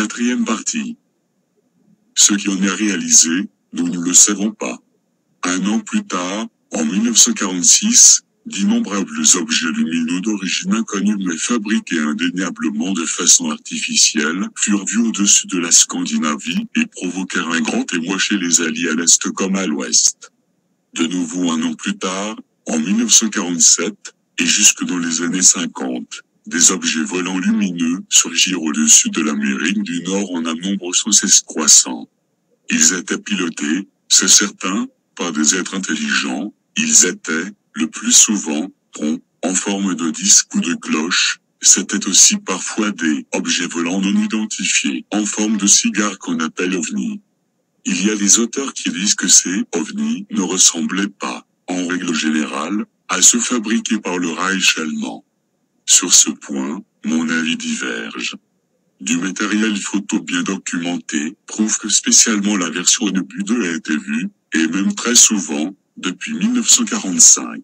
quatrième partie. Ce qui en est réalisé, nous ne le savons pas. Un an plus tard, en 1946, d'innombrables objets lumineux d'origine inconnue mais fabriqués indéniablement de façon artificielle furent vus au-dessus de la Scandinavie et provoquèrent un grand émoi chez les Alliés à l'Est comme à l'Ouest. De nouveau un an plus tard, en 1947, et jusque dans les années 50, des objets volants lumineux surgirent au-dessus de l'Amérique du Nord en un nombre sans cesse croissant. Ils étaient pilotés, c'est certain, par des êtres intelligents, ils étaient, le plus souvent, ronds, en forme de disque ou de cloche, c'étaient aussi parfois des objets volants non identifiés, en forme de cigare qu'on appelle ovnis. Il y a des auteurs qui disent que ces ovnis ne ressemblaient pas, en règle générale, à ceux fabriqués par le Reich allemand. Sur ce point, mon avis diverge. Du matériel photo bien documenté prouve que spécialement la version Nebu 2 a été vue, et même très souvent, depuis 1945.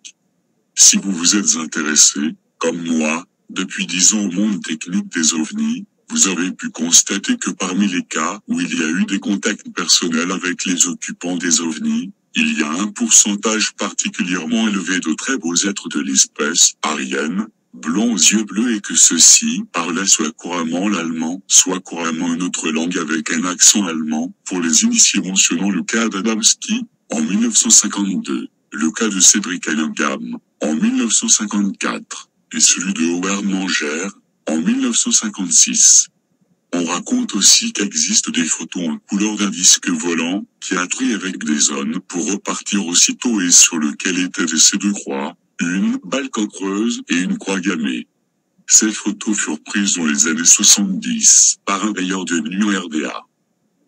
Si vous vous êtes intéressé, comme moi, depuis 10 ans au monde technique des ovnis, vous avez pu constater que parmi les cas où il y a eu des contacts personnels avec les occupants des ovnis, il y a un pourcentage particulièrement élevé de très beaux êtres de l'espèce aryenne, blonds aux yeux bleus et que ceux-ci parlaient soit couramment l'allemand, soit couramment une autre langue avec un accent allemand, pour les initiés mentionnant le cas d'Adamski, en 1952, le cas de Cédric Allingham, en 1954, et celui de Howard Manger, en 1956. On raconte aussi qu'existent des photos en couleur d'un disque volant, qui a trui avec des zones pour repartir aussitôt et sur lequel étaient ces deux croix, une balle creuse et une croix gammée. Ces photos furent prises dans les années 70, par un veilleur de nuit en RDA.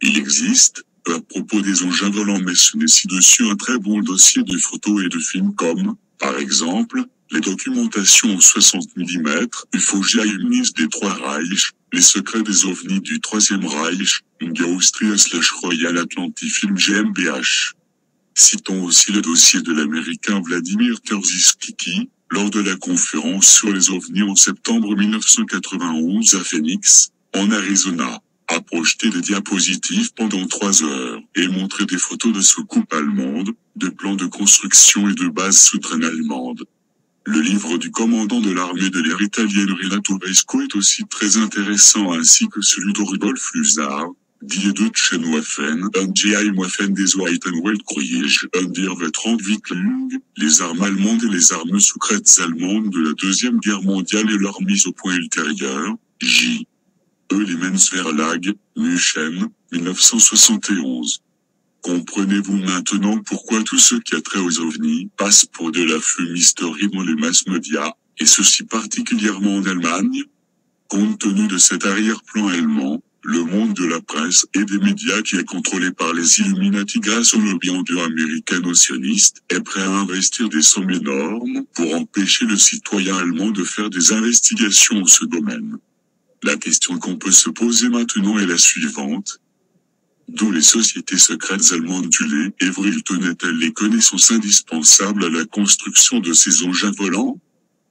Il existe, à propos des engins volants mais ce n'est ci-dessus un très bon dossier de photos et de films comme, par exemple, les documentations en 60 mm, UFO-Geheimnis des Trois Reich, les secrets des ovnis du Troisième Reich, Austria/Royal Atlantifilm GmbH. Citons aussi le dossier de l'américain Vladimir Terziskiki, lors de la conférence sur les ovnis en septembre 1991 à Phoenix, en Arizona, a projeté des diapositives pendant 3 heures et montré des photos de soucoupes allemandes, de plans de construction et de bases souterraines allemandes. Le livre du commandant de l'armée de l'air italienne Renato Vesco est aussi très intéressant ainsi que celui de Rudolf Lusar, Die Deutschen Waffen und Geheimwaffen des Zweiten Weltkrieg und der Weiterentwicklung, les armes allemandes et les armes secrètes allemandes de la Deuxième Guerre mondiale et leur mise au point ultérieure, J. Elements Verlag, München, 1971. Comprenez-vous maintenant pourquoi tout ce qui a trait aux ovnis passe pour de la fumisterie dans les mass médias, et ceci particulièrement en Allemagne? Compte tenu de cet arrière-plan allemand, le monde de la presse et des médias qui est contrôlé par les Illuminati grâce au lobby américano-sioniste est prêt à investir des sommes énormes pour empêcher le citoyen allemand de faire des investigations en ce domaine. La question qu'on peut se poser maintenant est la suivante. D'où les sociétés secrètes allemandes tuées évrillent-elles les connaissances indispensables à la construction de ces engins volants?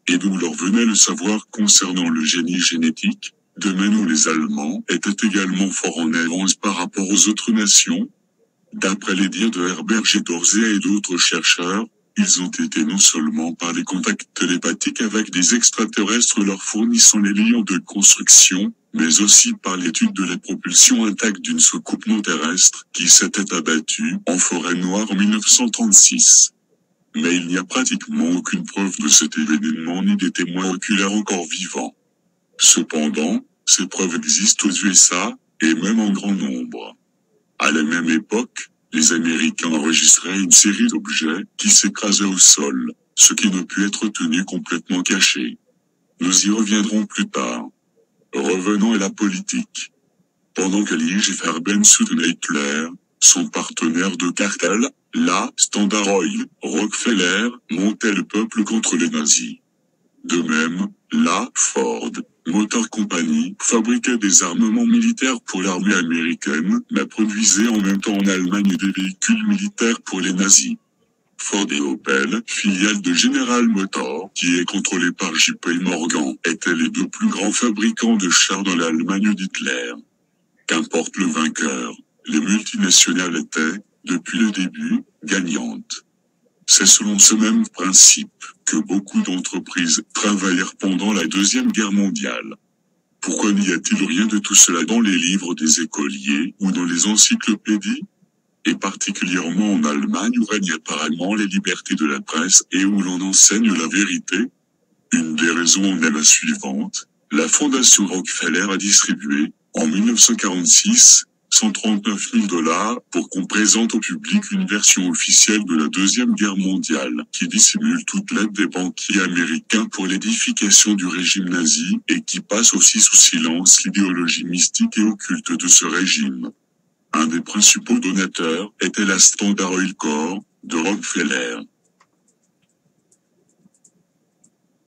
Et d'où leur venait le savoir concernant le génie génétique, domaine où les Allemands étaient également fort en avance par rapport aux autres nations? D'après les dires de Herbert G. Dorzea et d'autres chercheurs, ils ont été non seulement par les contacts télépathiques avec des extraterrestres leur fournissant les liens de construction, mais aussi par l'étude de la propulsion intacte d'une soucoupe non terrestre qui s'était abattue en forêt noire en 1936. Mais il n'y a pratiquement aucune preuve de cet événement ni des témoins oculaires encore vivants. Cependant, ces preuves existent aux USA, et même en grand nombre. À la même époque, les Américains enregistraient une série d'objets qui s'écrasaient au sol, ce qui ne put être tenu complètement caché. Nous y reviendrons plus tard. Revenons à la politique. Pendant qu'Alige Farben soutenait Hitler, son partenaire de cartel, la Standard Oil, Rockefeller, montait le peuple contre les nazis. De même, la Ford Motor Company fabriquait des armements militaires pour l'armée américaine, mais produisait en même temps en Allemagne des véhicules militaires pour les nazis. Ford et Opel, filiale de General Motors, qui est contrôlée par JP Morgan, étaient les deux plus grands fabricants de chars dans l'Allemagne d'Hitler. Qu'importe le vainqueur, les multinationales étaient, depuis le début, gagnantes. C'est selon ce même principe que beaucoup d'entreprises travaillèrent pendant la Deuxième Guerre mondiale. Pourquoi n'y a-t-il rien de tout cela dans les livres des écoliers ou dans les encyclopédies? Et particulièrement en Allemagne où règnent apparemment les libertés de la presse et où l'on enseigne la vérité? Une des raisons en est la suivante. La Fondation Rockefeller a distribué, en 1946, 139 000 $ pour qu'on présente au public une version officielle de la Deuxième Guerre mondiale, qui dissimule toute l'aide des banquiers américains pour l'édification du régime nazi et qui passe aussi sous silence l'idéologie mystique et occulte de ce régime. Un des principaux donateurs était la Standard Oil Corp de Rockefeller.